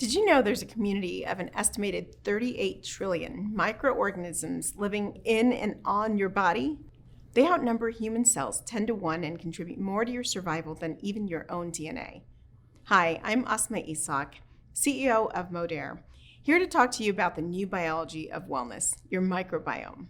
Did you know there's a community of an estimated 38 trillion microorganisms living in and on your body? They outnumber human cells 10 to 1 and contribute more to your survival than even your own DNA. Hi, I'm Asma Ishaq, CEO of Modere, here to talk to you about the new biology of wellness, your microbiome.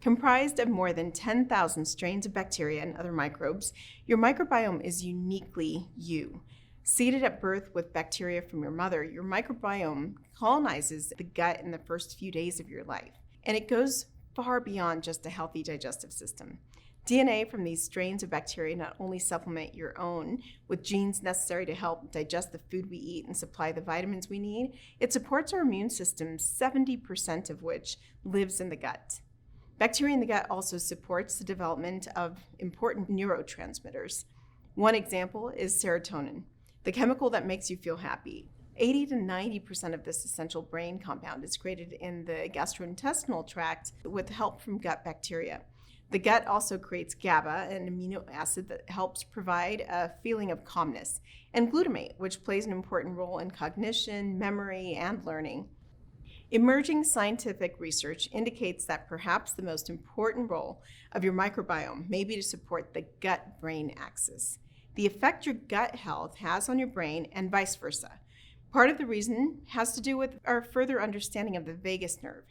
Comprised of more than 10,000 strains of bacteria and other microbes, your microbiome is uniquely you. Seeded at birth with bacteria from your mother, your microbiome colonizes the gut in the first few days of your life, and it goes far beyond just a healthy digestive system. DNA from these strains of bacteria not only supplement your own with genes necessary to help digest the food we eat and supply the vitamins we need, it supports our immune system, 70% of which lives in the gut. Bacteria in the gut also supports the development of important neurotransmitters. One example is serotonin, the chemical that makes you feel happy. 80 to 90% of this essential brain compound is created in the gastrointestinal tract with help from gut bacteria. The gut also creates GABA, an amino acid that helps provide a feeling of calmness, and glutamate, which plays an important role in cognition, memory, and learning. Emerging scientific research indicates that perhaps the most important role of your microbiome may be to support the gut-brain axis, the effect your gut health has on your brain, and vice versa. Part of the reason has to do with our further understanding of the vagus nerve,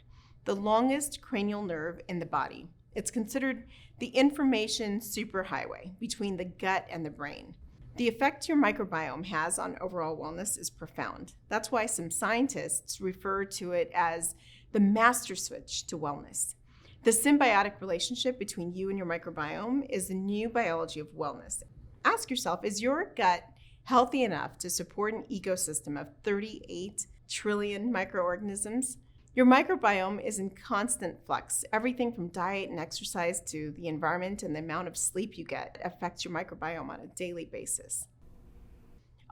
the longest cranial nerve in the body. It's considered the information superhighway between the gut and the brain. The effect your microbiome has on overall wellness is profound. That's why some scientists refer to it as the master switch to wellness. The symbiotic relationship between you and your microbiome is the new biology of wellness. Ask yourself, is your gut healthy enough to support an ecosystem of 38 trillion microorganisms? Your microbiome is in constant flux. Everything from diet and exercise to the environment and the amount of sleep you get affects your microbiome on a daily basis.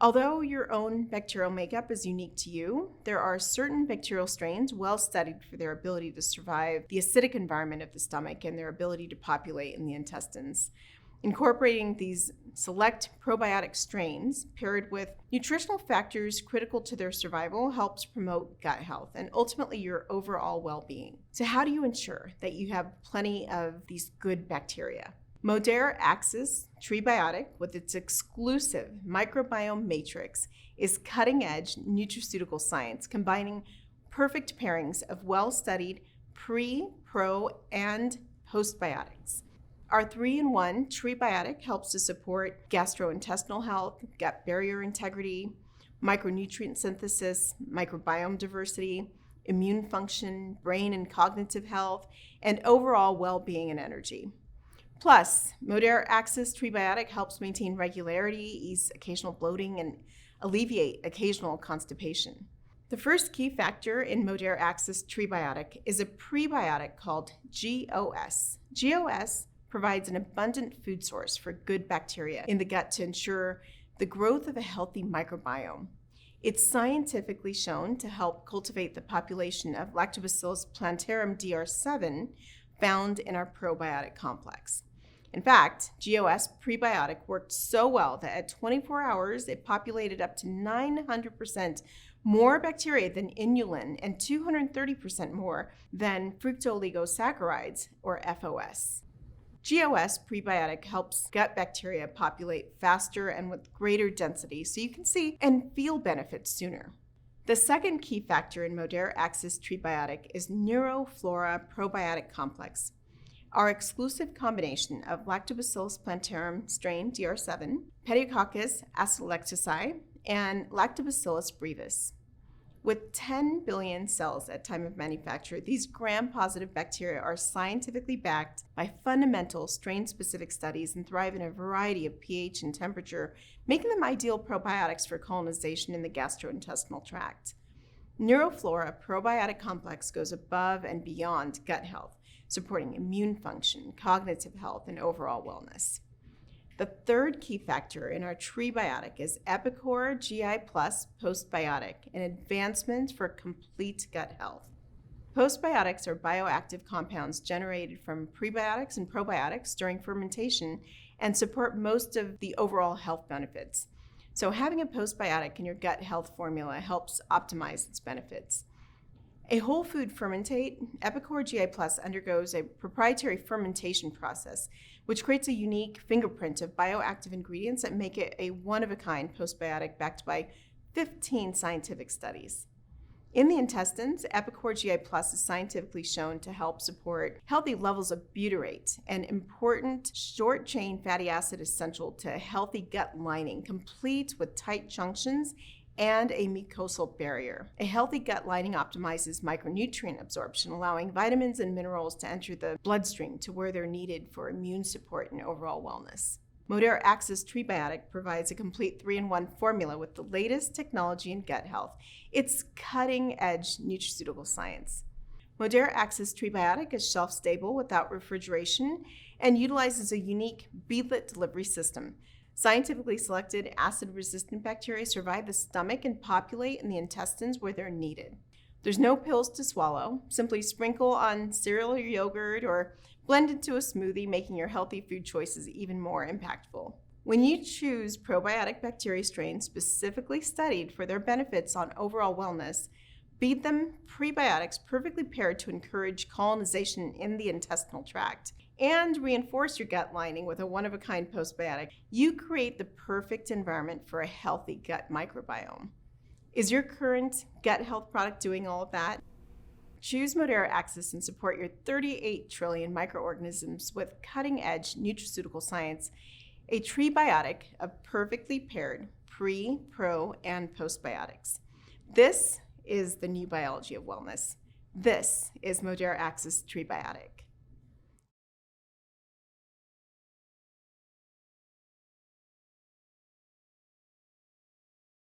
Although your own bacterial makeup is unique to you, there are certain bacterial strains well studied for their ability to survive the acidic environment of the stomach and their ability to populate in the intestines. Incorporating these select probiotic strains paired with nutritional factors critical to their survival helps promote gut health and ultimately your overall well-being. So how do you ensure that you have plenty of these good bacteria? Modere Axis TreBiotic, with its exclusive Microbiome Matrix, is cutting-edge nutraceutical science combining perfect pairings of well-studied pre, pro, and postbiotics. Our 3-in-1 TreBiotic helps to support gastrointestinal health, gut barrier integrity, micronutrient synthesis, microbiome diversity, immune function, brain and cognitive health, and overall well-being and energy. Plus, Modere Axis TreBiotic helps maintain regularity, ease occasional bloating, and alleviate occasional constipation. The first key factor in Modere Axis TreBiotic is a prebiotic called GOS. GOS provides an abundant food source for good bacteria in the gut to ensure the growth of a healthy microbiome. It's scientifically shown to help cultivate the population of Lactobacillus plantarum DR7 found in our probiotic complex. In fact, GOS prebiotic worked so well that at 24 hours, it populated up to 900% more bacteria than inulin and 230% more than fructooligosaccharides, or FOS. GOS prebiotic helps gut bacteria populate faster and with greater density so you can see and feel benefits sooner. The second key factor in Modere Axis TreBiotic is NeuroFlora Probiotic Complex. Our exclusive combination of Lactobacillus plantarum strain DR7, Pediococcus acinetoceti, and Lactobacillus brevis. With 10 billion cells at time of manufacture, these gram-positive bacteria are scientifically backed by fundamental strain-specific studies and thrive in a variety of pH and temperature, making them ideal probiotics for colonization in the gastrointestinal tract. NeuroFlora Probiotic Complex goes above and beyond gut health, supporting immune function, cognitive health, and overall wellness. The third key factor in our TreBiotic is Epicor GI Plus Postbiotic, an advancement for complete gut health. Postbiotics are bioactive compounds generated from prebiotics and probiotics during fermentation and support most of the overall health benefits. So having a postbiotic in your gut health formula helps optimize its benefits. A whole food fermentate, Epicor GI Plus undergoes a proprietary fermentation process, which creates a unique fingerprint of bioactive ingredients that make it a one-of-a-kind postbiotic backed by 15 scientific studies. In the intestines, Epicor GI Plus is scientifically shown to help support healthy levels of butyrate, an important short-chain fatty acid essential to a healthy gut lining, complete with tight junctions and a mucosal barrier. A healthy gut lining optimizes micronutrient absorption, allowing vitamins and minerals to enter the bloodstream to where they're needed for immune support and overall wellness. Modere Axis TreBiotic provides a complete 3-in-1 formula with the latest technology in gut health. It's cutting-edge nutraceutical science. Modere Axis TreBiotic is shelf-stable without refrigeration and utilizes a unique beadlet delivery system. Scientifically selected acid-resistant bacteria survive the stomach and populate in the intestines where they're needed. There's no pills to swallow. Simply sprinkle on cereal or yogurt or blend into a smoothie, making your healthy food choices even more impactful. When you choose probiotic bacteria strains specifically studied for their benefits on overall wellness, feed them prebiotics perfectly paired to encourage colonization in the intestinal tract, and reinforce your gut lining with a one-of-a-kind postbiotic, you create the perfect environment for a healthy gut microbiome. Is your current gut health product doing all of that? Choose Modere Axis and support your 38 trillion microorganisms with cutting-edge nutraceutical science, a TreBiotic of perfectly paired pre, pro, and postbiotics. This is the new biology of wellness. This is Modere Axis TreBiotic.